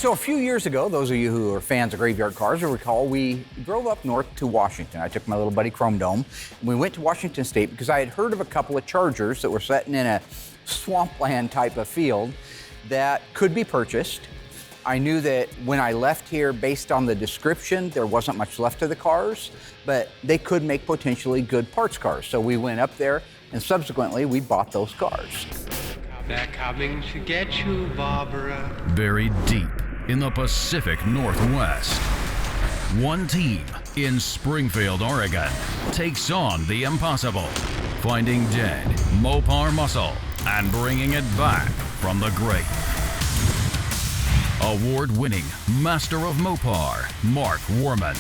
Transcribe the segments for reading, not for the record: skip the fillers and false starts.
So a few years ago, those of you who are fans of Graveyard Carz will recall we drove up north to Washington. I took my little buddy Chrome Dome, and we went to Washington State because I had heard of a couple of Chargers that were sitting in a swampland type of field that could be purchased. I knew that when I left here, based on the description, there wasn't much left of the cars, but they could make potentially good parts cars. So we went up there, and subsequently we bought those cars. They're coming to get you, Barbara. Buried deep in the Pacific Northwest, one team in Springfield, Oregon, takes on the impossible, finding dead Mopar muscle and bringing it back from the grave. Award-winning Master of Mopar, Mark Worman,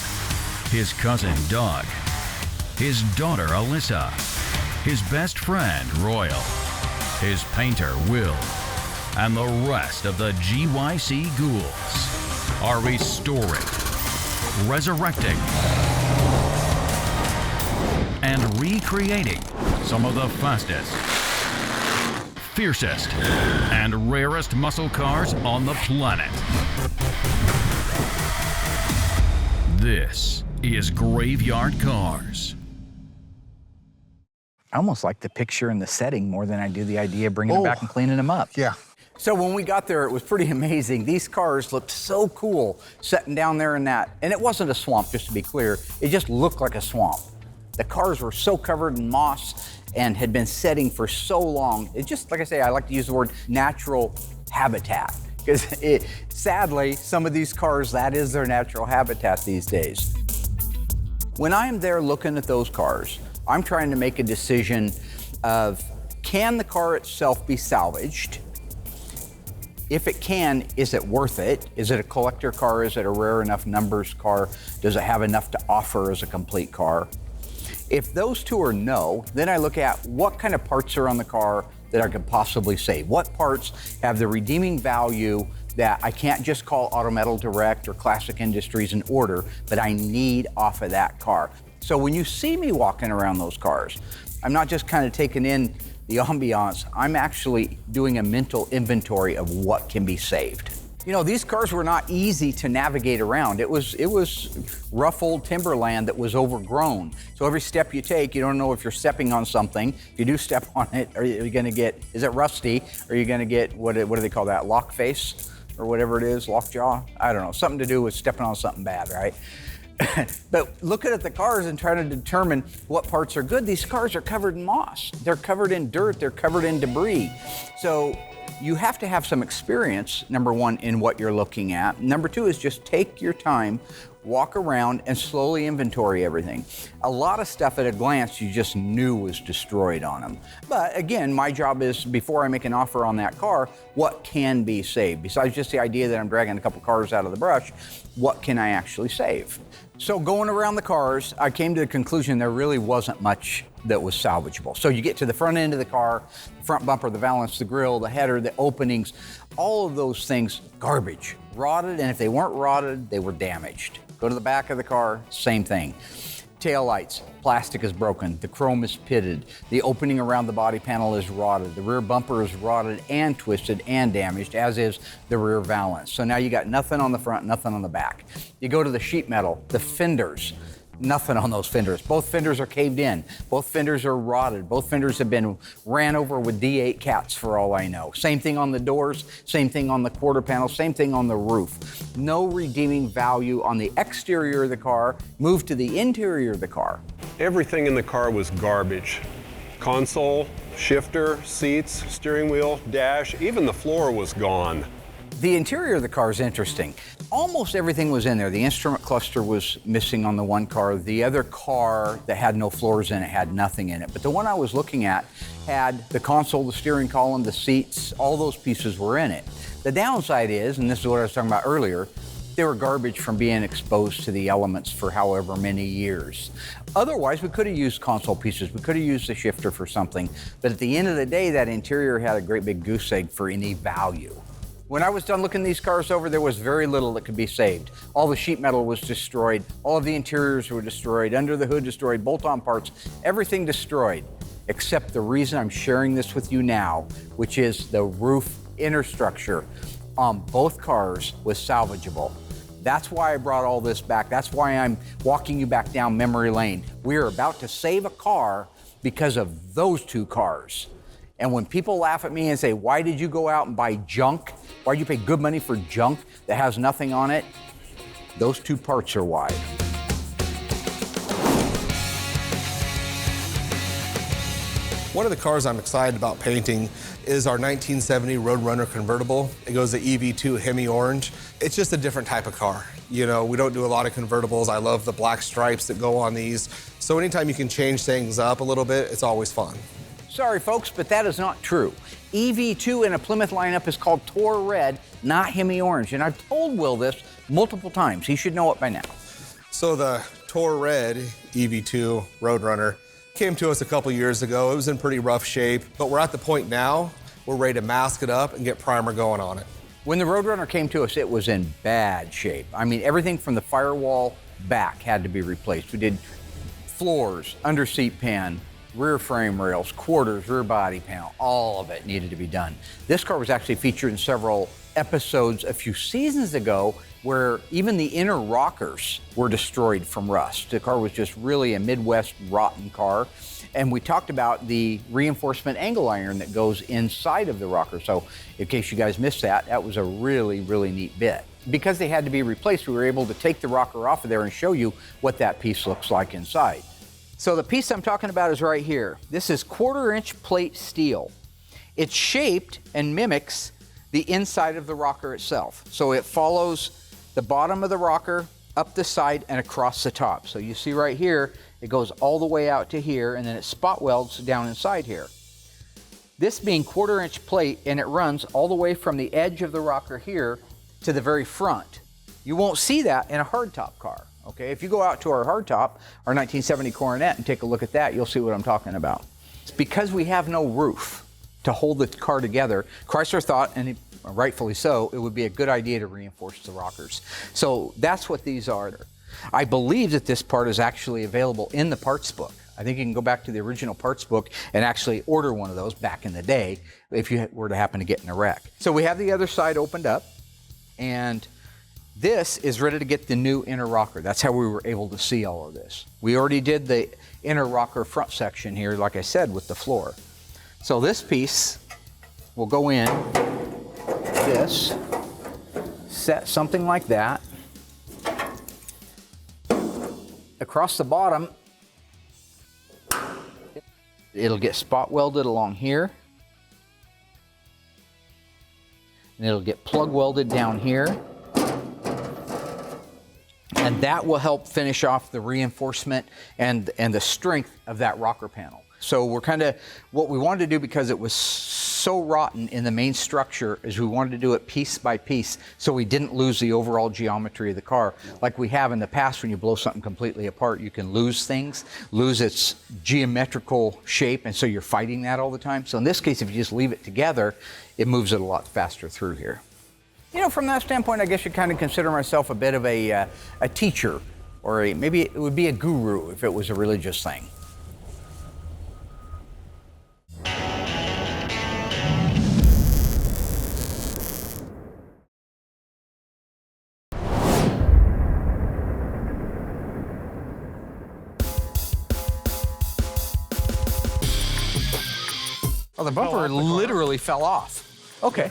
his cousin Doug, his daughter Alyssa, his best friend Royal, his painter Will, and the rest of the GYC ghouls are restoring, resurrecting, and recreating some of the fastest, fiercest, and rarest muscle cars on the planet. This is Graveyard Carz. I almost like the picture and the setting more than I do the idea of bringing them back and cleaning them up. Yeah. So when we got there, it was pretty amazing. These cars looked so cool sitting down there in that, and it wasn't a swamp, just to be clear. It just looked like a swamp. The cars were so covered in moss and had been setting for so long. It just, like I say, I like to use the word natural habitat, because sadly, some of these cars, that is their natural habitat these days. When I'm there looking at those cars, I'm trying to make a decision of, can the car itself be salvaged? If it can, is it worth it? Is it a collector car? Is it a rare enough numbers car? Does it have enough to offer as a complete car? If those two are no, then I look at what kind of parts are on the car that I could possibly save. What parts have the redeeming value that I can't just call Auto Metal Direct or Classic Industries and order, but I need off of that car. So when you see me walking around those cars, I'm not just kind of taking in the ambiance, I'm actually doing a mental inventory of what can be saved. You know, these cars were not easy to navigate around. It was rough old timberland that was overgrown. So every step you take, you don't know if you're stepping on something. If you do step on it, are you gonna get, is it rusty? Are you gonna get, what do they call that, lock face? Or whatever it is, lockjaw? I don't know, something to do with stepping on something bad, right? But looking at the cars and trying to determine what parts are good, these cars are covered in moss. They're covered in dirt, they're covered in debris. So you have to have some experience, number one, in what you're looking at. Number two is just take your time, walk around and slowly inventory everything. A lot of stuff at a glance you just knew was destroyed on them. But again, my job is, before I make an offer on that car, what can be saved? Besides just the idea that I'm dragging a couple cars out of the brush, what can I actually save? So going around the cars, I came to the conclusion there really wasn't much that was salvageable. So you get to the front end of the car, the front bumper, the valance, the grille, the header, the openings, all of those things, garbage, rotted, and if they weren't rotted, they were damaged. Go to the back of the car, same thing. Tail lights, plastic is broken, the chrome is pitted, the opening around the body panel is rotted, the rear bumper is rotted and twisted and damaged, as is the rear valance. So now you got nothing on the front, nothing on the back. You go to the sheet metal, the fenders, nothing on those fenders. Both fenders are caved in. Both fenders are rotted. Both fenders have been ran over with D8 cats for all I know. Same thing on the doors, same thing on the quarter panel, same thing on the roof. No redeeming value on the exterior of the car. Move to the interior of the car. Everything in the car was garbage. Console, shifter, seats, steering wheel, dash, even the floor was gone. The interior of the car is interesting. Almost everything was in there. The instrument cluster was missing on the one car. The other car that had no floors in it had nothing in it. But the one I was looking at had the console, the steering column, the seats, all those pieces were in it. The downside is, and this is what I was talking about earlier, they were garbage from being exposed to the elements for however many years. Otherwise, we could have used console pieces. We could have used the shifter for something. But at the end of the day, that interior had a great big goose egg for any value. When I was done looking these cars over, there was very little that could be saved. All the sheet metal was destroyed. All of the interiors were destroyed. Under the hood destroyed. Bolt-on parts, everything destroyed. Except the reason I'm sharing this with you now, which is the roof inner structure. on both cars was salvageable. That's why I brought all this back. That's why I'm walking you back down memory lane. We are about to save a car because of those two cars. And when people laugh at me and say, why did you go out and buy junk? Why did you pay good money for junk that has nothing on it? Those two parts are why. One of the cars I'm excited about painting is our 1970 Roadrunner convertible. It goes to EV2 Hemi Orange. It's just a different type of car. You know, we don't do a lot of convertibles. I love the black stripes that go on these. So anytime you can change things up a little bit, it's always fun. Sorry, folks, but that is not true. EV2 in a Plymouth lineup is called Tour Red, not Hemi Orange. And I've told Will this multiple times. He should know it by now. So the Tour Red EV2 Roadrunner came to us a couple years ago. It was in pretty rough shape, but we're at the point now we're ready to mask it up and get primer going on it. When the Roadrunner came to us, it was in bad shape. I mean, everything from the firewall back had to be replaced. We did floors, under seat pan, rear frame rails, quarters, rear body panel, all of it needed to be done. This car was actually featured in several episodes a few seasons ago where even the inner rockers were destroyed from rust. The car was just really a Midwest rotten car. And we talked about the reinforcement angle iron that goes inside of the rocker. So in case you guys missed that, that was a really, really neat bit. Because they had to be replaced, we were able to take the rocker off of there and show you what that piece looks like inside. So the piece I'm talking about is right here. This is 1/4-inch plate steel. It's shaped and mimics the inside of the rocker itself. So it follows the bottom of the rocker, up the side, and across the top. So you see right here, it goes all the way out to here, and then it spot welds down inside here. This being 1/4-inch plate, and it runs all the way from the edge of the rocker here to the very front. You won't see that in a hardtop car, okay? If you go out to our hardtop, our 1970 Coronet, and take a look at that, you'll see what I'm talking about. It's because we have no roof to hold the car together. Chrysler thought, and rightfully so, it would be a good idea to reinforce the rockers. So that's what these are. I believe that this part is actually available in the parts book. I think you can go back to the original parts book and actually order one of those back in the day if you were to happen to get in a wreck. So we have the other side opened up, and this is ready to get the new inner rocker. That's how we were able to see all of this. We already did the inner rocker front section here, like I said, with the floor. So this piece will go in this, set something like that. Across the bottom, it'll get spot welded along here. And it'll get plug welded down here. And that will help finish off the reinforcement and the strength of that rocker panel. So we're kind of, what we wanted to do, because it was so rotten in the main structure, is we wanted to do it piece by piece so we didn't lose the overall geometry of the car. Like we have in the past, when you blow something completely apart, you can lose things, lose its geometrical shape, and so you're fighting that all the time. So in this case, if you just leave it together, it moves it a lot faster through here. You know, from that standpoint, I guess you kind of consider myself a bit of a teacher, or maybe it would be a guru if it was a religious thing. Oh, the bumper literally fell off. Okay.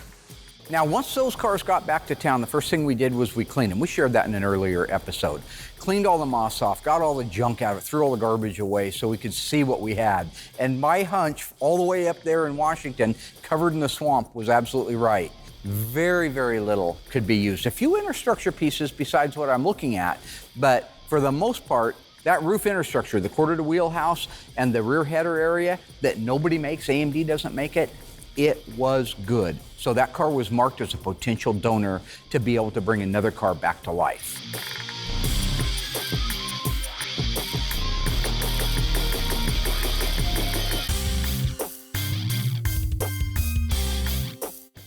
Now, once those cars got back to town, the first thing we did was we cleaned them. We shared that in an earlier episode. Cleaned all the moss off, got all the junk out of it, threw all the garbage away so we could see what we had. And my hunch, all the way up there in Washington, covered in the swamp, was absolutely right. Very, very little could be used. A few interstructure pieces besides what I'm looking at, but for the most part, that roof interstructure, the quarter to wheelhouse and the rear header area that nobody makes, AMD doesn't make it, it was good. So that car was marked as a potential donor to be able to bring another car back to life.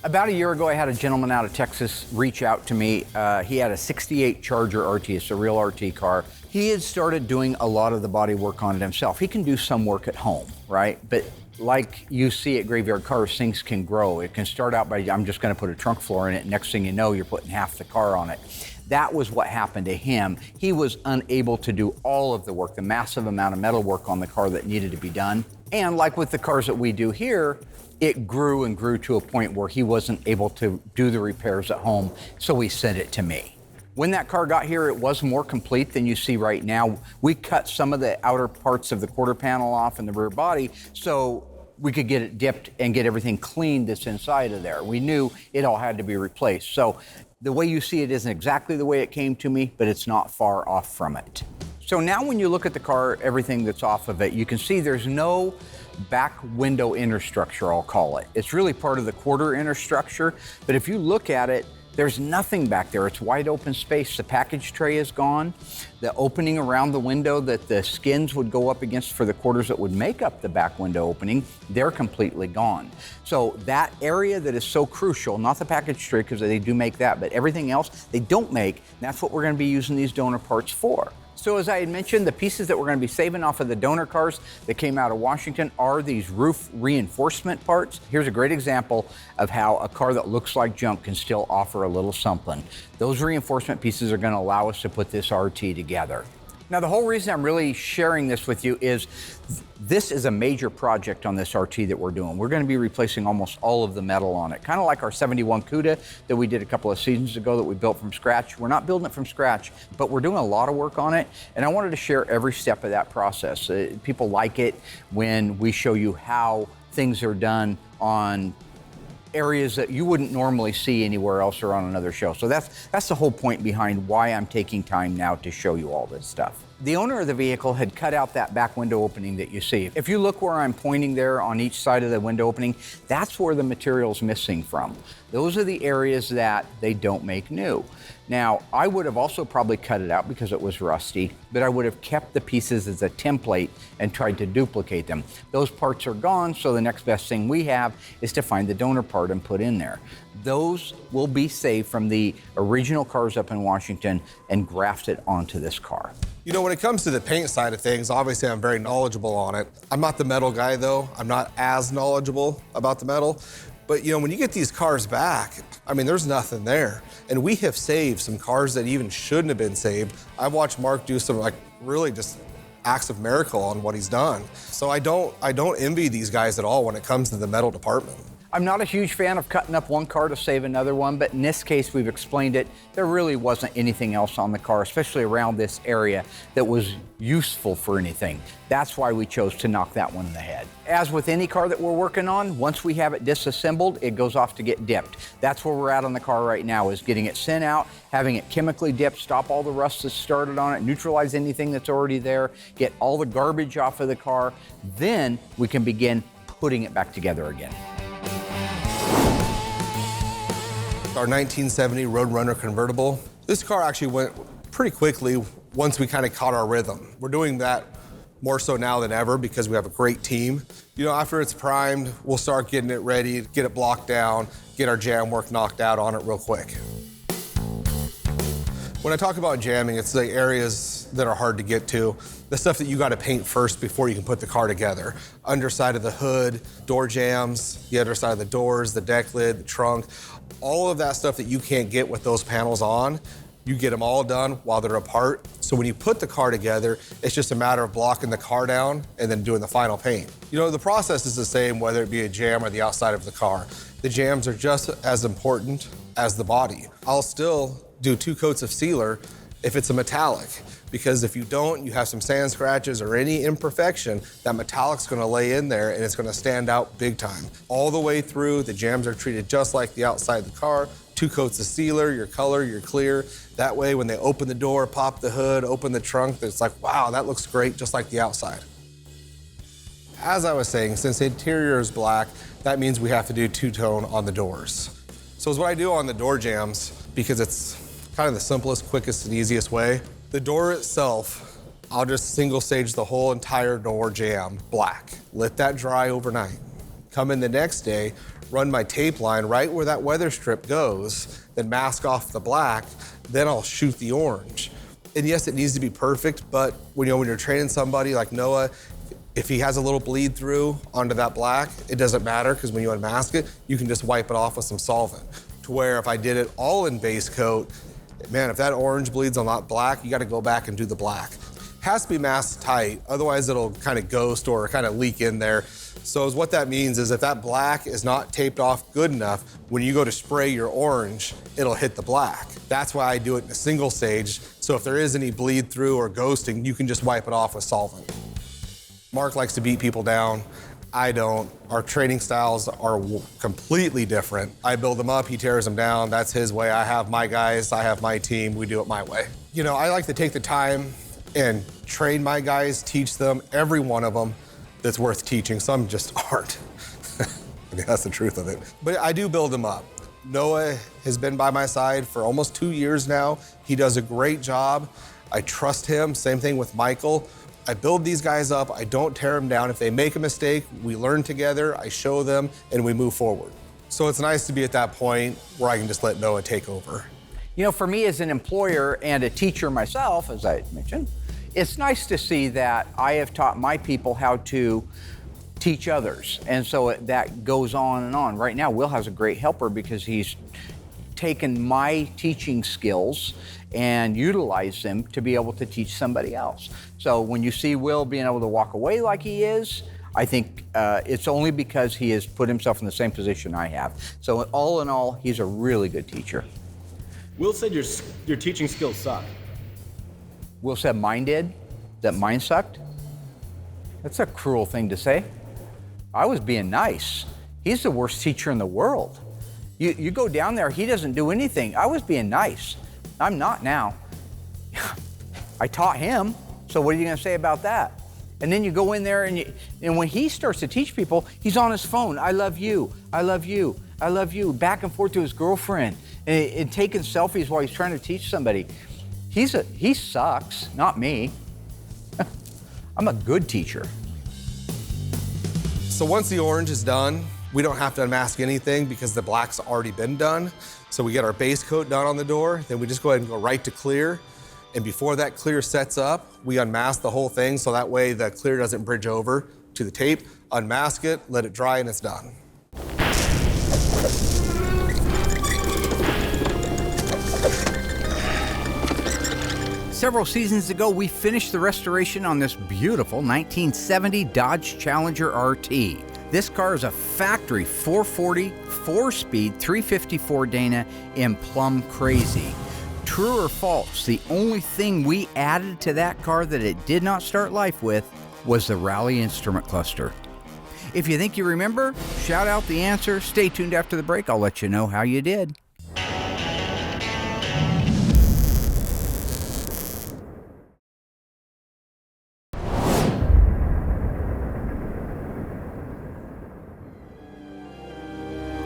About a year ago, I had a gentleman out of Texas reach out to me. He had a 68 Charger RT, it's a real RT car. He had started doing a lot of the body work on it himself. He can do some work at home, right? But like you see at Graveyard Cars, things can grow. It can start out by, I'm just going to put a trunk floor in it. Next thing you know, you're putting half the car on it. That was what happened to him. He was unable to do all of the work, the massive amount of metal work on the car that needed to be done. And like with the cars that we do here, it grew and grew to a point where he wasn't able to do the repairs at home, so he sent it to me. When that car got here, it was more complete than you see right now. We cut some of the outer parts of the quarter panel off and the rear body so we could get it dipped and get everything cleaned that's inside of there. We knew it all had to be replaced. So the way you see it isn't exactly the way it came to me, but it's not far off from it. So now when you look at the car, everything that's off of it, you can see there's no back window inner structure, I'll call it. It's really part of the quarter inner structure, but if you look at it, there's nothing back there. It's wide open space. The package tray is gone. The opening around the window that the skins would go up against for the quarters that would make up the back window opening, they're completely gone. So that area that is so crucial, not the package tray because they do make that, but everything else they don't make, that's what we're going to be using these donor parts for. So as I had mentioned, the pieces that we're going to be saving off of the donor cars that came out of Washington are these roof reinforcement parts. Here's a great example of how a car that looks like junk can still offer a little something. Those reinforcement pieces are going to allow us to put this RT together. Now, the whole reason I'm really sharing this with you is this is a major project on this RT that we're doing. We're going to be replacing almost all of the metal on it, kind of like our 71 CUDA that we did a couple of seasons ago that we built from scratch. We're not building it from scratch, but we're doing a lot of work on it, and I wanted to share every step of that process. People like it when we show you how things are done on areas that you wouldn't normally see anywhere else or on another show. So that's the whole point behind why I'm taking time now to show you all this stuff. The owner of the vehicle had cut out that back window opening that you see. If you look where I'm pointing there on each side of the window opening, that's where the material's missing from. Those are the areas that they don't make new. Now, I would have also probably cut it out because it was rusty, but I would have kept the pieces as a template and tried to duplicate them. Those parts are gone, so the next best thing we have is to find the donor part and put in there. Those will be saved from the original cars up in Washington and grafted onto this car. You know, when it comes to the paint side of things, obviously I'm very knowledgeable on it. I'm not the metal guy though. I'm not as knowledgeable about the metal. But you know, when you get these cars back, I mean, there's nothing there. And we have saved some cars that even shouldn't have been saved. I've watched Mark do some really just acts of miracle on what he's done. So I don't envy these guys at all when it comes to the metal department. I'm not a huge fan of cutting up one car to save another one, but in this case, we've explained it. There really wasn't anything else on the car, especially around this area, that was useful for anything. That's why we chose to knock that one in the head. As with any car that we're working on, once we have it disassembled, it goes off to get dipped. That's where we're at on the car right now, is getting it sent out, having it chemically dipped, stop all the rust that's started on it, neutralize anything that's already there, get all the garbage off of the car. Then we can begin putting it back together again. Our 1970 Roadrunner convertible. This car actually went pretty quickly once we kind of caught our rhythm. We're doing that more so now than ever because we have a great team. You know, after it's primed, we'll start getting it ready, get it blocked down, get our jam work knocked out on it real quick. When I talk about jamming, it's the areas that are hard to get to, the stuff that you got to paint first before you can put the car together. Underside of the hood, door jams, the underside of the doors, the deck lid, the trunk, all of that stuff that you can't get with those panels on, you get them all done while they're apart. So when you put the car together, it's just a matter of blocking the car down and then doing the final paint. You know, the process is the same whether it be a jam or the outside of the car. The jams are just as important as the body. I'll still do 2 coats of sealer if it's a metallic, because if you don't, you have some sand scratches or any imperfection, that metallic's gonna lay in there and it's gonna stand out big time. All the way through, the jams are treated just like the outside of the car. 2 coats of sealer, your color, your clear. That way, when they open the door, pop the hood, open the trunk, it's like, wow, that looks great, just like the outside. As I was saying, since the interior is black, that means we have to do two-tone on the doors. So what I do on the door jams, because it's kind of the simplest, quickest, and easiest way, the door itself, I'll just single stage the whole entire door jam black. Let that dry overnight. Come in the next day, run my tape line right where that weather strip goes, then mask off the black, then I'll shoot the orange. And yes, it needs to be perfect, but when you're training somebody like Noah, If he has a little bleed through onto that black, it doesn't matter because when you unmask it, you can just wipe it off with some solvent. To where if I did it all in base coat, man, if that orange bleeds on that black, you got to go back and do the black. Has to be masked tight, otherwise it'll kind of ghost or kind of leak in there. So what that means is if that black is not taped off good enough, when you go to spray your orange, it'll hit the black. That's why I do it in a single stage. So if there is any bleed through or ghosting, you can just wipe it off with solvent. Mark likes to beat people down. I don't. Our training styles are completely different. I build them up, he tears them down. That's his way. I have my guys, I have my team, we do it my way. You know, I like to take the time and train my guys, teach them, every one of them that's worth teaching. Some just aren't. I mean, that's the truth of it. But I do build them up. Noah has been by my side for almost 2 years now. He does a great job. I trust him. Same thing with Michael. I build these guys up. I don't tear them down. If they make a mistake, we learn together, I show them, and we move forward. So it's nice to be at that point where I can just let Noah take over. You know, for me as an employer and a teacher myself, as I mentioned, it's nice to see that I have taught my people how to teach others. And so that goes on and on. Right now, Will has a great helper because he's taken my teaching skills and utilized them to be able to teach somebody else. So when you see Will being able to walk away like he is, I think it's only because he has put himself in the same position I have. So all in all, he's a really good teacher. Will said your teaching skills suck. Will said mine did? That mine sucked? That's a cruel thing to say. I was being nice. He's the worst teacher in the world. You go down there, he doesn't do anything. I was being nice. I'm not now. I taught him, so what are you gonna say about that? And then you go in there and when he starts to teach people, he's on his phone. I love you, I love you, I love you, back and forth to his girlfriend and taking selfies while he's trying to teach somebody. He sucks, not me. I'm a good teacher. So once the orange is done, we don't have to unmask anything because the black's already been done. So we get our base coat done on the door, then we just go ahead and go right to clear. And before that clear sets up, we unmask the whole thing so that way the clear doesn't bridge over to the tape. Unmask it, let it dry, and it's done. Several seasons ago, we finished the restoration on this beautiful 1970 Dodge Challenger RT. This car is a factory 440, 4-speed, 354 Dana in plum crazy. True or false, the only thing we added to that car that it did not start life with was the Rally instrument cluster. If you think you remember, shout out the answer. Stay tuned after the break. I'll let you know how you did.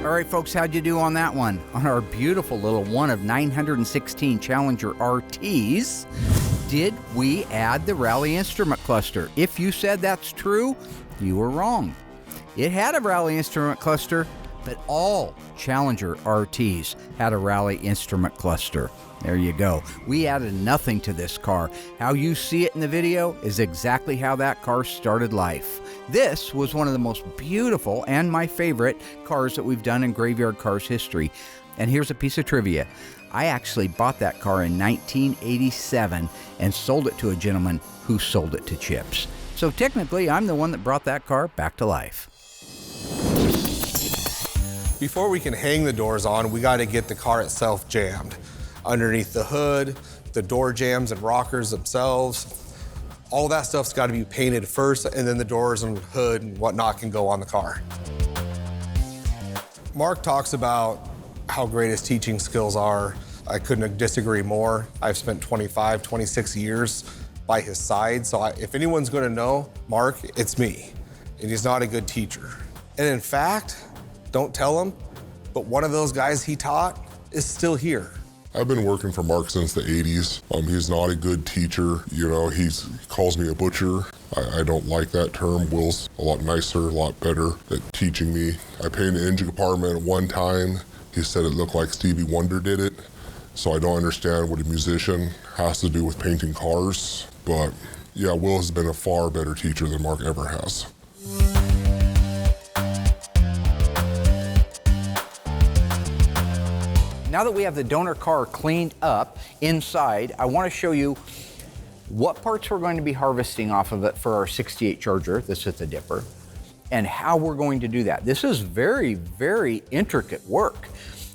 All right, folks, how'd you do on that one? On our beautiful little one of 916 Challenger RTs, did we add the Rally instrument cluster? If you said that's true, you were wrong. It had a Rally instrument cluster, but all Challenger RTs had a Rally instrument cluster. There you go. We added nothing to this car. How you see it in the video is exactly how that car started life. This was one of the most beautiful and my favorite cars that we've done in Graveyard Cars history. And here's a piece of trivia. I actually bought that car in 1987 and sold it to a gentleman who sold it to Chips. So technically, I'm the one that brought that car back to life. Before we can hang the doors on, we got to get the car itself jammed. Underneath the hood, the door jambs and rockers themselves, all that stuff's got to be painted first, and then the doors and hood and whatnot can go on the car. Mark talks about how great his teaching skills are. I couldn't disagree more. I've spent 25, 26 years by his side, so if anyone's going to know Mark, it's me, and he's not a good teacher. And in fact, don't tell him, but one of those guys he taught is still here. I've been working for Mark since the 80s. He's not a good teacher. You know, he calls me a butcher. I don't like that term. Will's a lot nicer, a lot better at teaching me. I painted the engine compartment one time. He said it looked like Stevie Wonder did it. So I don't understand what a musician has to do with painting cars. But Yeah, Will has been a far better teacher than Mark ever has. Now that we have the donor car cleaned up inside, I want to show you what parts we're going to be harvesting off of it for our 68 Charger that's at the dipper, and how we're going to do that. This is very, very intricate work.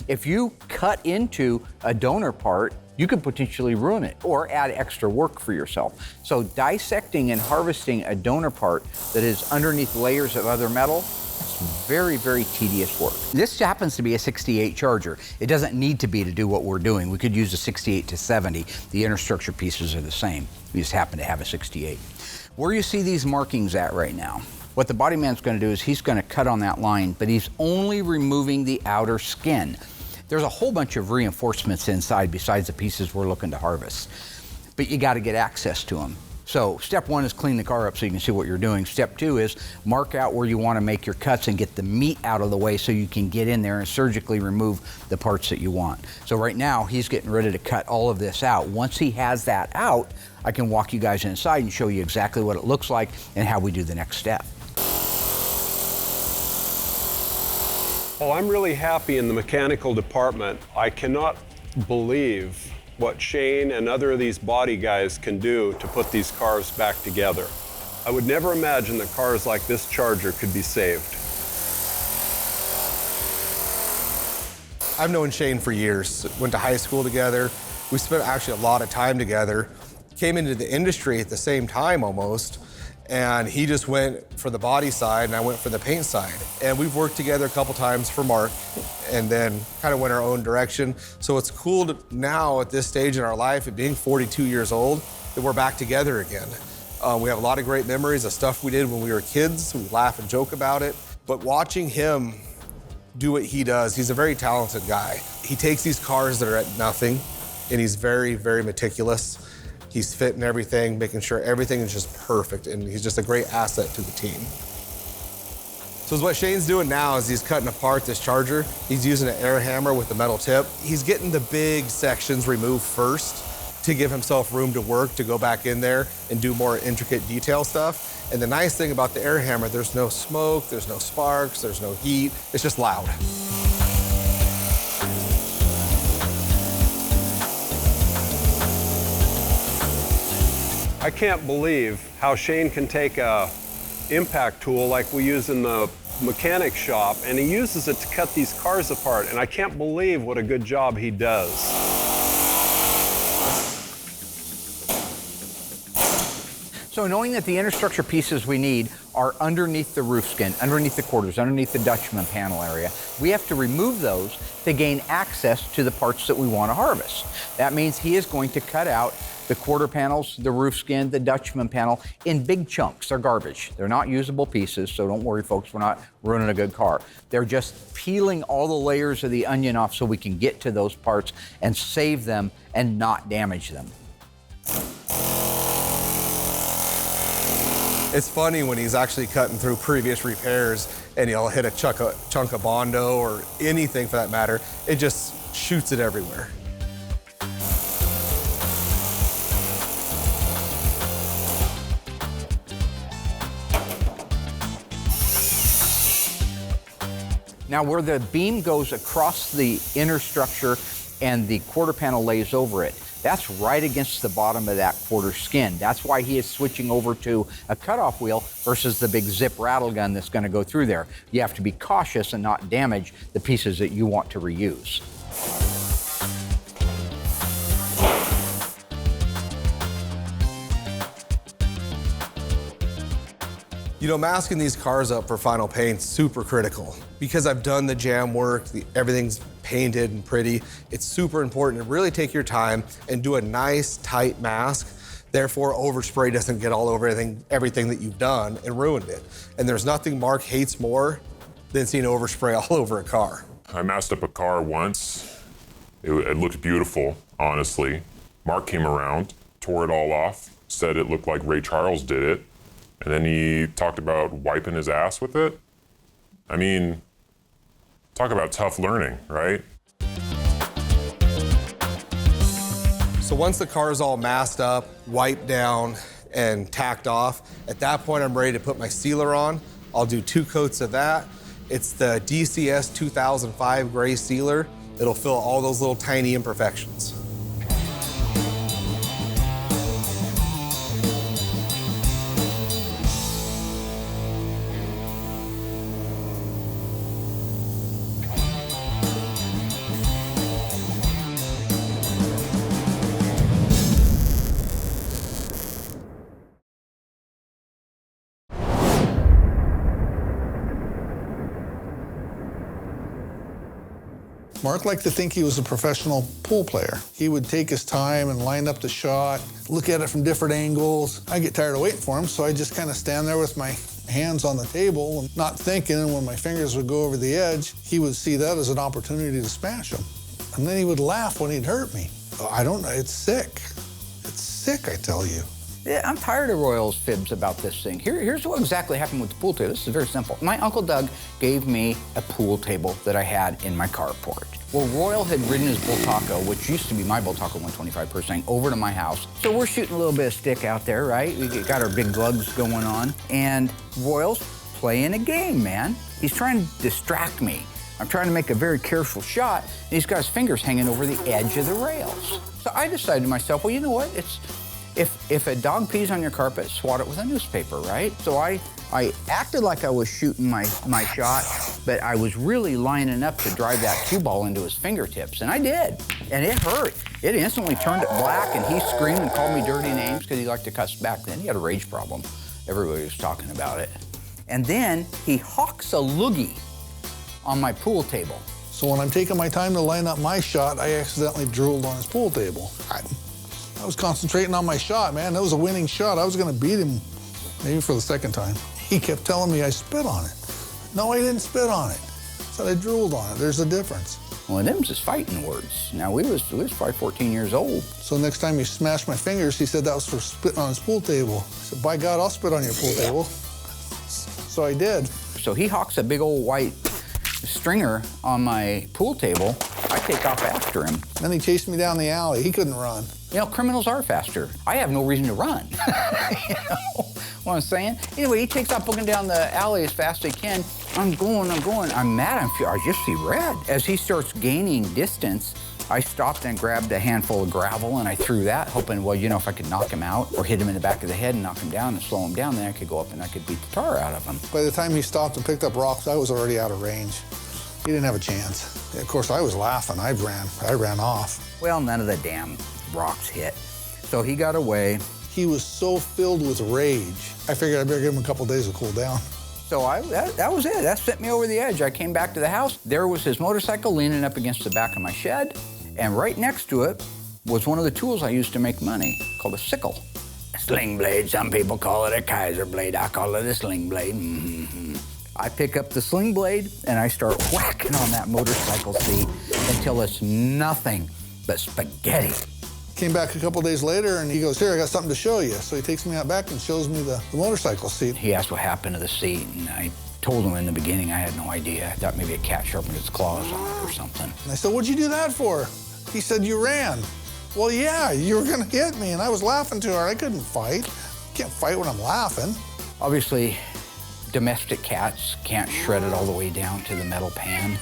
If you cut into a donor part, you could potentially ruin it or add extra work for yourself. So dissecting and harvesting a donor part that is underneath layers of other metal, that's very, very tedious work. This happens to be a 68 Charger. It doesn't need to be to do what we're doing. We could use a 68 to 70. The inner structure pieces are the same. We just happen to have a 68. Where you see these markings at right now, what the body man's going to do is he's going to cut on that line, but he's only removing the outer skin. There's a whole bunch of reinforcements inside besides the pieces we're looking to harvest, but you got to get access to them. So step one is clean the car up so you can see what you're doing. Step two is mark out where you want to make your cuts and get the meat out of the way so you can get in there and surgically remove the parts that you want. So right now he's getting ready to cut all of this out. Once he has that out, I can walk you guys inside and show you exactly what it looks like and how we do the next step. Well, I'm really happy in the mechanical department. I cannot believe what Shane and other of these body guys can do to put these cars back together. I would never imagine that cars like this Charger could be saved. I've known Shane for years, went to high school together. We spent actually a lot of time together. Came into the industry at the same time almost, and he just went for the body side and I went for the paint side. And we've worked together a couple times for Mark and then kind of went our own direction. So it's cool to now at this stage in our life, at being 42 years old, that we're back together again. We have a lot of great memories of stuff we did when we were kids. We laugh and joke about it. But watching him do what he does, he's a very talented guy. He takes these cars that are at nothing and he's very, very meticulous. He's fitting everything, making sure everything is just perfect, and he's just a great asset to the team. So what Shane's doing now is he's cutting apart this Charger. He's using an air hammer with the metal tip. He's getting the big sections removed first to give himself room to work, to go back in there and do more intricate detail stuff. And the nice thing about the air hammer, there's no smoke, there's no sparks, there's no heat. It's just loud. I can't believe how Shane can take a impact tool like we use in the mechanic shop, and he uses it to cut these cars apart, and I can't believe what a good job he does. So knowing that the inner structure pieces we need are underneath the roof skin, underneath the quarters, underneath the Dutchman panel area, we have to remove those to gain access to the parts that we want to harvest. That means he is going to cut out the quarter panels, the roof skin, the Dutchman panel in big chunks. They're garbage. They're not usable pieces, so don't worry, folks, we're not ruining a good car. They're just peeling all the layers of the onion off so we can get to those parts and save them and not damage them. It's funny when he's actually cutting through previous repairs and he'll hit a chunk of Bondo or anything for that matter. It just shoots it everywhere. Now where the beam goes across the inner structure and the quarter panel lays over it, that's right against the bottom of that quarter skin. That's why he is switching over to a cutoff wheel versus the big zip rattle gun that's going to go through there. You have to be cautious and not damage the pieces that you want to reuse. You know, masking these cars up for final paint's super critical. Because I've done the jam work, everything's painted and pretty, it's super important to really take your time and do a nice, tight mask. Therefore, overspray doesn't get all over everything that you've done and ruined it. And there's nothing Mark hates more than seeing overspray all over a car. I masked up a car once. It looked beautiful, honestly. Mark came around, tore it all off, said it looked like Ray Charles did it. And then he talked about wiping his ass with it. I mean, talk about tough learning, right? So once the car is all masked up, wiped down, and tacked off. At that point, I'm ready to put my sealer on. I'll do 2 coats of that. It's the DCS 2005 gray sealer. It'll fill all those little tiny imperfections. Mark liked to think he was a professional pool player. He would take his time and line up the shot, look at it from different angles. I get tired of waiting for him, so I just kind of stand there with my hands on the table and not thinking, and when my fingers would go over the edge, he would see that as an opportunity to smash him. And then he would laugh when he'd hurt me. I don't know, it's sick. It's sick, I tell you. Yeah, I'm tired of Royal's fibs about this thing. Here's what exactly happened with the pool table. This is very simple. My Uncle Doug gave me a pool table that I had in my carport. Well, Royal had ridden his Bull Taco, which used to be my Bull Taco 125%, over to my house. So we're shooting a little bit of stick out there, right? We got our big lugs going on. And Royal's playing a game, man. He's trying to distract me. I'm trying to make a very careful shot, and he's got his fingers hanging over the edge of the rails. So I decided to myself, well, you know what? If a dog pees on your carpet, swat it with a newspaper, right? So I acted like I was shooting my shot, but I was really lining up to drive that cue ball into his fingertips, and I did, and it hurt. It instantly turned it black, and he screamed and called me dirty names because he liked to cuss back then. He had a rage problem. Everybody was talking about it. And then he hawks a loogie on my pool table. So when I'm taking my time to line up my shot, I accidentally drooled on his pool table. I was concentrating on my shot, man. That was a winning shot. I was gonna beat him, maybe for the second time. He kept telling me I spit on it. No, I didn't spit on it. I said I drooled on it. There's a difference. Well, them's just fighting words. Now, we was probably 14 years old. So next time he smashed my fingers, he said that was for spitting on his pool table. I said, by God, I'll spit on your pool table. So I did. So he hawks a big old white stringer on my pool table. I take off after him. Then he chased me down the alley. He couldn't run. You know, criminals are faster. I have no reason to run. You know what I'm saying? Anyway, he takes off looking down the alley as fast as he can. I'm going. I'm mad. I just see red. As he starts gaining distance, I stopped and grabbed a handful of gravel and I threw that, hoping, well, you know, if I could knock him out or hit him in the back of the head and knock him down and slow him down, then I could go up and I could beat the tar out of him. By the time he stopped and picked up rocks, I was already out of range. He didn't have a chance. Of course, I was laughing. I ran off. Well, none of the damn rocks hit. So he got away. He was so filled with rage. I figured I better give him a couple days to cool down. So that was it. That sent me over the edge. I came back to the house. There was his motorcycle leaning up against the back of my shed. And right next to it was one of the tools I used to make money, called a sickle. A sling blade, some people call it a Kaiser blade. I call it a sling blade. Mm-hmm. I pick up the sling blade and I start whacking on that motorcycle seat until it's nothing but spaghetti. Came back a couple days later and he goes, here, I got something to show you. So he takes me out back and shows me the motorcycle seat. He asked what happened to the seat, and I told him in the beginning I had no idea. I thought maybe a cat sharpened its claws on it or something. And I said, what'd you do that for? He said, you ran. Well, yeah, you were gonna hit me, and I was laughing too hard. I couldn't fight. Can't fight when I'm laughing. Obviously, domestic cats can't shred it all the way down to the metal pan.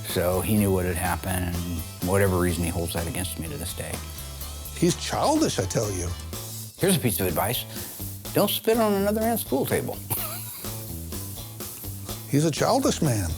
So he knew what had happened, and for whatever reason, he holds that against me to this day. He's childish, I tell you. Here's a piece of advice. Don't spit on another man's pool table. He's a childish man.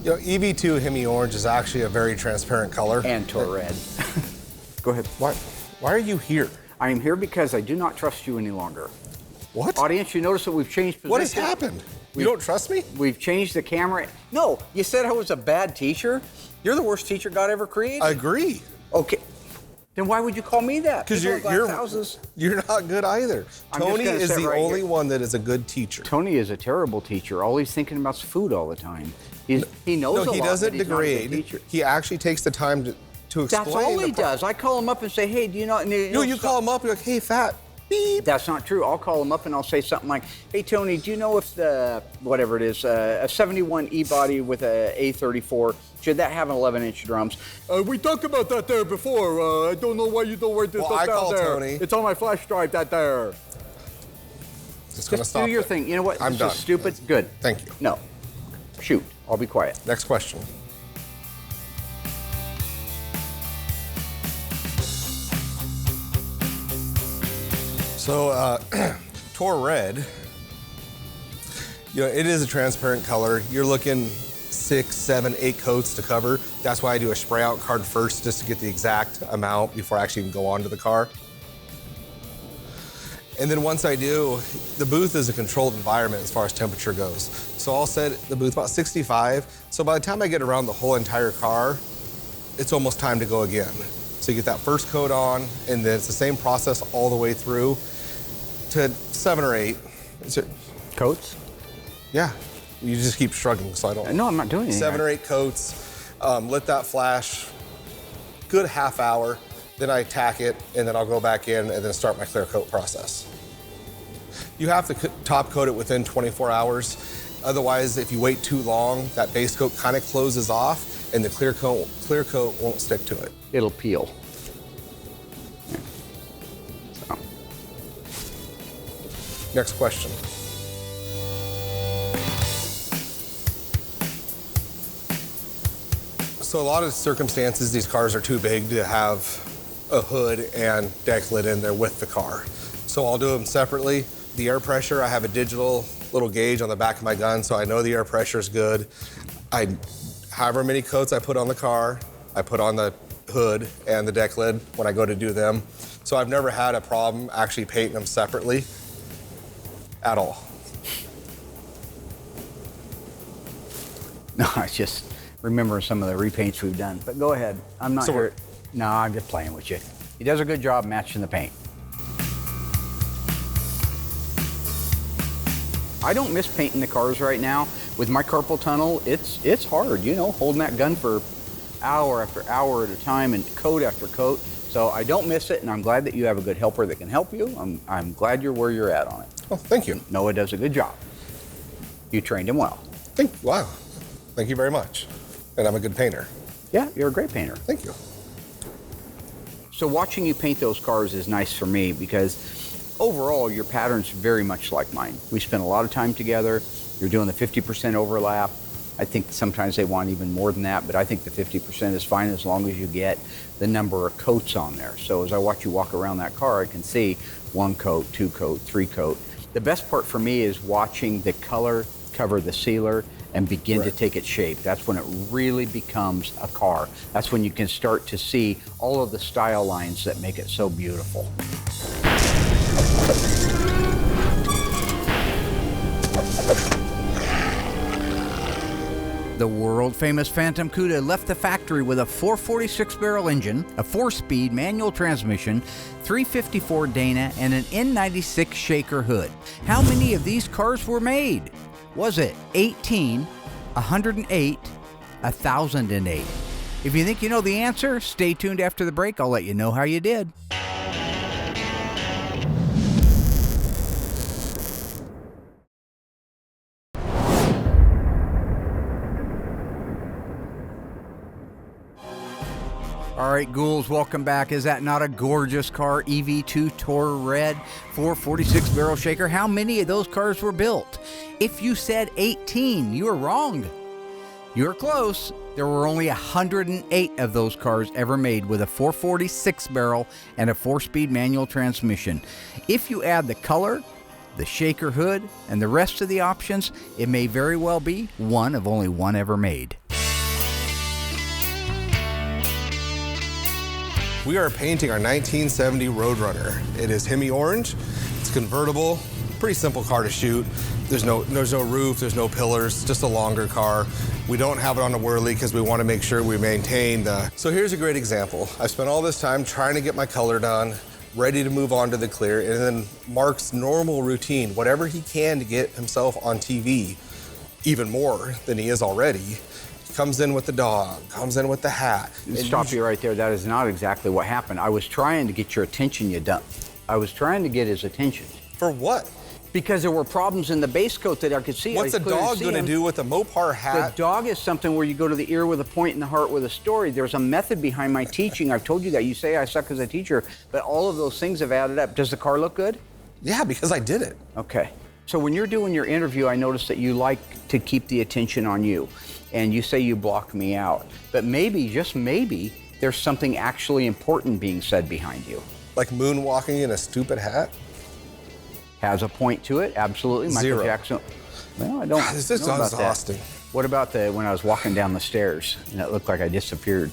You know, EV2 Hemi Orange is actually a very transparent color. And Tor Red. Go ahead. Why are you here? I am here because I do not trust you any longer. What? Audience, you notice that we've changed positions. What has happened? You don't trust me? We've changed the camera. No, you said I was a bad teacher. You're the worst teacher God ever created. I agree. Okay. Then why would you call me that? Because you're not good either. Tony is the only one that is a good teacher. Tony is a terrible teacher. All he's thinking about is food all the time. He knows a lot, he doesn't but he's not a good degrade. teacher. He actually takes the time to explain. That's all he does. I call him up and say, hey, do you know? No, you call him up, you're like, hey, fat, beep. That's not true. I'll call him up and I'll say something like, hey, Tony, do you know if the, whatever it is, a 71 E-body with a A34, should that have an 11-inch drums? We talked about that there before. I don't know why you don't write this Well, stuff I down call there. Tony. It's on my flash drive, that there. Just gonna Just stop do your it. thing. You know what? I'm This done. is stupid. Good. Thank you. No. Shoot. I'll be quiet. Next question. So, Tor Red, you know, it is a transparent color. You're looking 6, 7, 8 coats to cover. That's why I do a spray out card first, just to get the exact amount before I actually even go onto the car. And then once I do, the booth is a controlled environment as far as temperature goes. So I'll set the booth about 65. So by the time I get around the whole entire car, it's almost time to go again. So you get that first coat on, and then it's the same process all the way through to 7 or 8. Coats? Yeah, you just keep shrugging, so I don't. No, I'm not doing anything. 7 or 8 coats, let that flash, good half hour, then I tack it, and then I'll go back in and then start my clear coat process. You have to top coat it within 24 hours. Otherwise, if you wait too long, that base coat kind of closes off, and the clear coat won't stick to it. It'll peel. So. Next question. So a lot of circumstances, these cars are too big to have a hood and deck lid in there with the car. So I'll do them separately. The air pressure, I have a digital little gauge on the back of my gun, so I know the air pressure is good. However many coats I put on the car, I put on the hood and the deck lid when I go to do them. So I've never had a problem actually painting them separately at all. No, I just remember some of the repaints we've done. But go ahead. I'm not here. No, I'm just playing with you. He does a good job matching the paint. I don't miss painting the cars right now. With my carpal tunnel, it's hard, you know, holding that gun for hour after hour at a time and coat after coat. So I don't miss it, and I'm glad that you have a good helper that can help you. I'm glad you're where you're at on it. Oh, thank you. Noah does a good job. You trained him well. Wow. Thank you very much. And I'm a good painter. Yeah, you're a great painter. Thank you. So watching you paint those cars is nice for me because overall your pattern's very much like mine. We spend a lot of time together. You're doing the 50% overlap. I think sometimes they want even more than that, but I think the 50% is fine as long as you get the number of coats on there. So as I watch you walk around that car, I can see 1 coat, 2 coat, 3 coat. The best part for me is watching the color cover the sealer and begin to take its shape. That's when it really becomes a car. That's when you can start to see all of the style lines that make it so beautiful. The world-famous Phantom Cuda left the factory with a 446 barrel engine, a 4-speed manual transmission, 354 Dana, and an N96 shaker hood. How many of these cars were made? Was it 18, 108, 1,008? If you think you know the answer, stay tuned after the break. I'll let you know how you did. All right, ghouls, welcome back. Is that not a gorgeous car? EV2 Tor Red 446 barrel shaker. How many of those cars were built? If you said 18, you were wrong. You were close. There were only 108 of those cars ever made with a 446 barrel and a 4-speed manual transmission. If you add the color, the shaker hood, and the rest of the options, it may very well be one of only one ever made. We are painting our 1970 Roadrunner. It is Hemi orange. It's convertible, pretty simple car to shoot. There's no roof, there's no pillars, just a longer car. We don't have it on a whirly because we want to make sure we maintain the... So here's a great example. I spent all this time trying to get my color done, ready to move on to the clear, and then Mark's normal routine, whatever he can to get himself on TV, even more than he is already, Comes in with the dog, comes in with the hat. Stop you right there. That is not exactly what happened. I was trying to get your attention, you dump. I was trying to get his attention. For what? Because there were problems in the base coat that I could see. What's a dog going to do with a Mopar hat? The dog is something where you go to the ear with a point and the heart with a story. There's a method behind my teaching. I've told you that. You say I suck as a teacher, but all of those things have added up. Does the car look good? Yeah, because I did it. Okay. So when you're doing your interview, I noticed that you like to keep the attention on you. And you say you block me out. But maybe, just maybe, there's something actually important being said behind you. Like moonwalking in a stupid hat? Has a point to it, absolutely. Zero. Michael Jackson. Well, I don't know This is about exhausting. that. What about when I was walking down the stairs and it looked like I disappeared?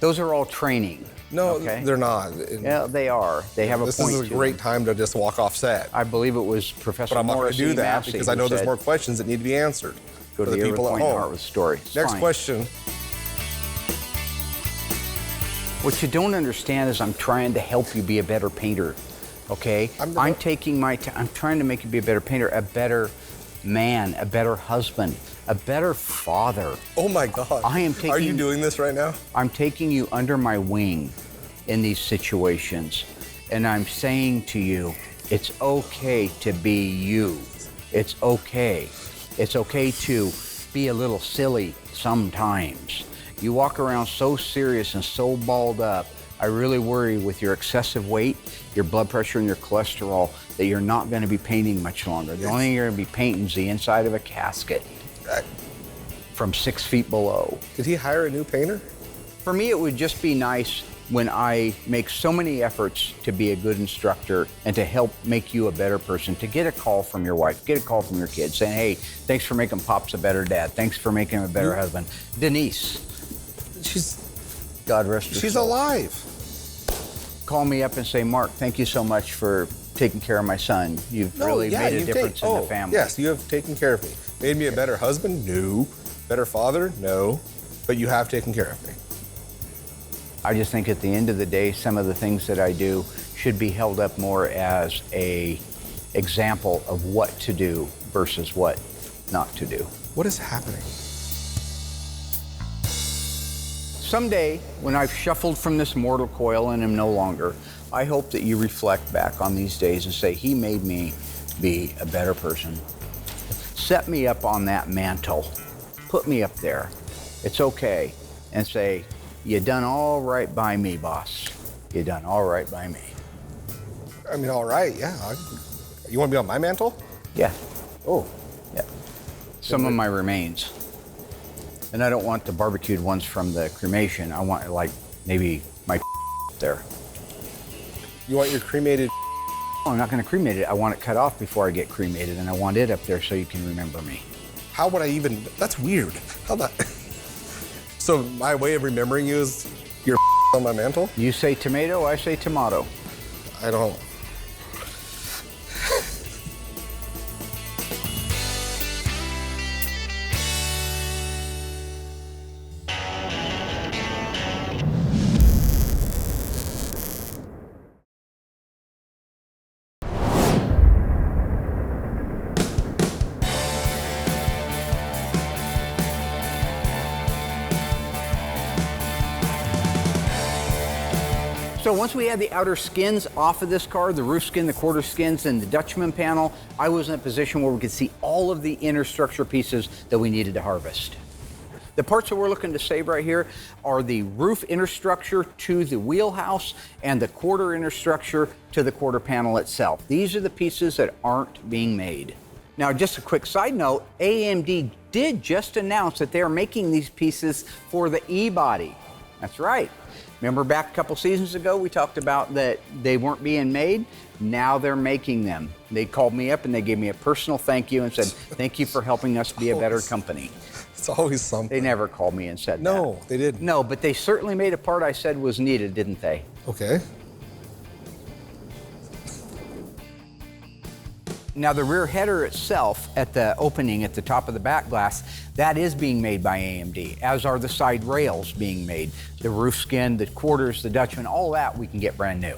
Those are all training. No, okay? they're not. Yeah, they are. They have a point to This is a great them. time to just walk off set. I believe it was Professor But I'm not going to Morrissey do that Massey because I know who there's said, more questions that need to be answered Go for to the the ear people with at point and home. heart with story. It's Next fine. question. What you don't understand is I'm trying to help you be a better painter, okay? I'm taking my I'm trying to make you be a better painter, a better man, a better husband, a better father. Oh my God. I am taking. Are you doing this right now? I'm taking you under my wing in these situations, and I'm saying to you, it's okay to be you. It's okay. It's okay to be a little silly sometimes. You walk around so serious and so balled up. I really worry with your excessive weight, your blood pressure, and your cholesterol that you're not going to be painting much longer. The only thing you're going to be painting is the inside of a casket from 6 feet below. Did he hire a new painter? For me, it would just be nice when I make so many efforts to be a good instructor and to help make you a better person, to get a call from your wife, get a call from your kids saying, hey, thanks for making Pops a better dad. Thanks for making him a better husband. Denise. God rest her She's soul. alive. Call me up and say, Mark, thank you so much for taking care of my son. You've really made a difference in the family. Yes, you have taken care of me. Made me a better husband? No. Better father? No. But you have taken care of me. I just think at the end of the day, some of the things that I do should be held up more as a example of what to do versus what not to do. What is happening? Someday, when I've shuffled from this mortal coil and am no longer, I hope that you reflect back on these days and say, he made me be a better person. Set me up on that mantle. Put me up there. It's okay. And say, you done all right by me, boss. You done all right by me. I mean, all right, yeah. You want to be on my mantle? Yeah. Oh, yeah. Some of my remains. And I don't want the barbecued ones from the cremation. I want, like, maybe my up there. You want your cremated? Oh, I'm not going to cremate it. I want it cut off before I get cremated, and I want it up there so you can remember me. How would I even? That's weird. How that? So my way of remembering you is your on my mantle? You say tomato, I say tomato. I don't. So once we had the outer skins off of this car, the roof skin, the quarter skins, and the Dutchman panel, I was in a position where we could see all of the inner structure pieces that we needed to harvest. The parts that we're looking to save right here are the roof inner structure to the wheelhouse and the quarter inner structure to the quarter panel itself. These are the pieces that aren't being made. Now, just a quick side note, AMD did just announce that they are making these pieces for the E-body. That's right. Remember back a couple seasons ago, we talked about that they weren't being made? Now they're making them. They called me up and they gave me a personal thank you and said, thank you for helping us be a better company. It's always something. They never called me and said that. No, they didn't. No, but they certainly made a part I said was needed, didn't they? Okay. Now the rear header itself at the opening at the top of the back glass, that is being made by AMD, as are the side rails being made. The roof skin, the quarters, the Dutchman, all that we can get brand new.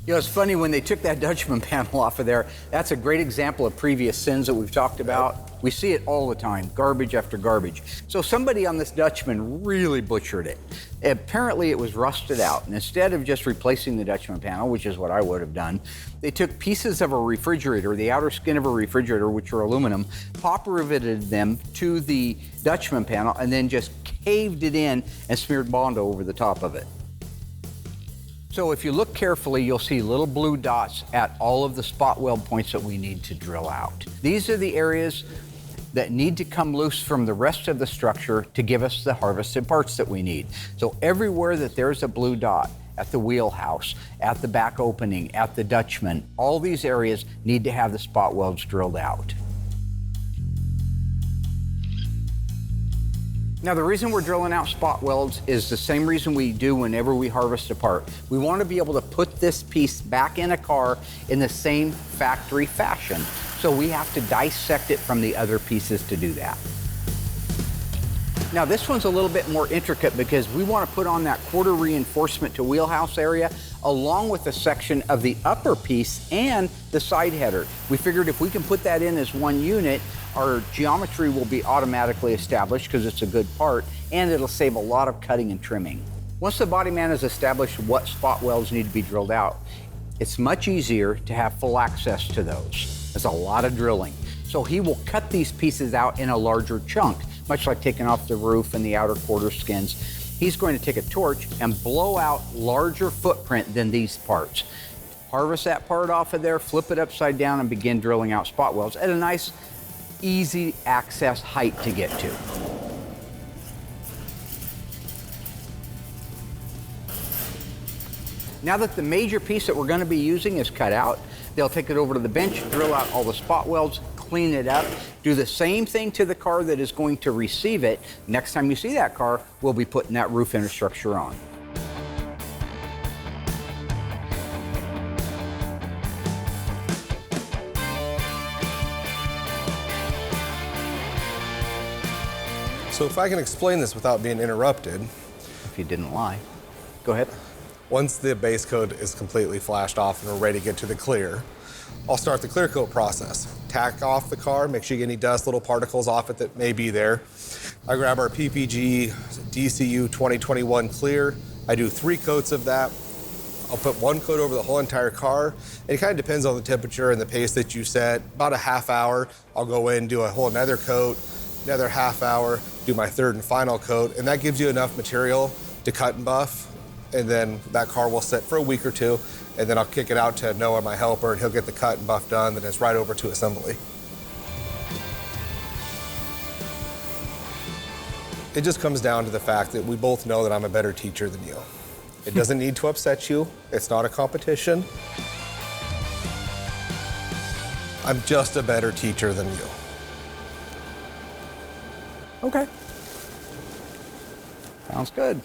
You know, it's funny when they took that Dutchman panel off of there, that's a great example of previous sins that we've talked about. We see it all the time, garbage after garbage. So somebody on this Dutchman really butchered it. Apparently it was rusted out, and instead of just replacing the Dutchman panel, which is what I would have done, they took pieces of a refrigerator, the outer skin of a refrigerator, which are aluminum, pop riveted them to the Dutchman panel, and then just caved it in and smeared Bondo over the top of it. So if you look carefully, you'll see little blue dots at all of the spot weld points that we need to drill out. These are the areas that need to come loose from the rest of the structure to give us the harvested parts that we need. So everywhere that there's a blue dot, at the wheelhouse, at the back opening, at the Dutchman, all these areas need to have the spot welds drilled out. Now, the reason we're drilling out spot welds is the same reason we do whenever we harvest a part. We want to be able to put this piece back in a car in the same factory fashion. So we have to dissect it from the other pieces to do that. Now, this one's a little bit more intricate because we want to put on that quarter reinforcement to wheelhouse area along with a section of the upper piece and the side header. We figured if we can put that in as one unit, our geometry will be automatically established because it's a good part, and it'll save a lot of cutting and trimming. Once the body man has established what spot welds need to be drilled out, it's much easier to have full access to those. There's a lot of drilling. So he will cut these pieces out in a larger chunk, much like taking off the roof and the outer quarter skins. He's going to take a torch and blow out larger footprint than these parts. Harvest that part off of there, flip it upside down, and begin drilling out spot welds at a nice, easy access height to get to. Now that the major piece that we're going to be using is cut out, they'll take it over to the bench, drill out all the spot welds, clean it up, do the same thing to the car that is going to receive it. Next time you see that car, we'll be putting that roof infrastructure on. So if I can explain this without being interrupted. If you didn't lie. Go ahead. Once the base coat is completely flashed off and we're ready to get to the clear, I'll start the clear coat process. Tack off the car, make sure you get any dust, little particles off it that may be there. I grab our PPG DCU 2021 clear. I do 3 coats of that. I'll put 1 coat over the whole entire car. It kind of depends on the temperature and the pace that you set. About a half hour, I'll go in, do a whole another coat, another half hour, do my 3rd and final coat, and that gives you enough material to cut and buff. And then that car will sit for a week or 2, and then I'll kick it out to Noah, my helper, and he'll get the cut and buff done, then it's right over to assembly. It just comes down to the fact that we both know that I'm a better teacher than you. It doesn't need to upset you. It's not a competition. I'm just a better teacher than you. Okay. Sounds good.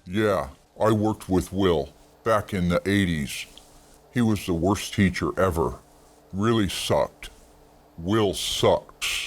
Yeah, I worked with Will back in the 80s. He was the worst teacher ever. Really sucked. Will sucks.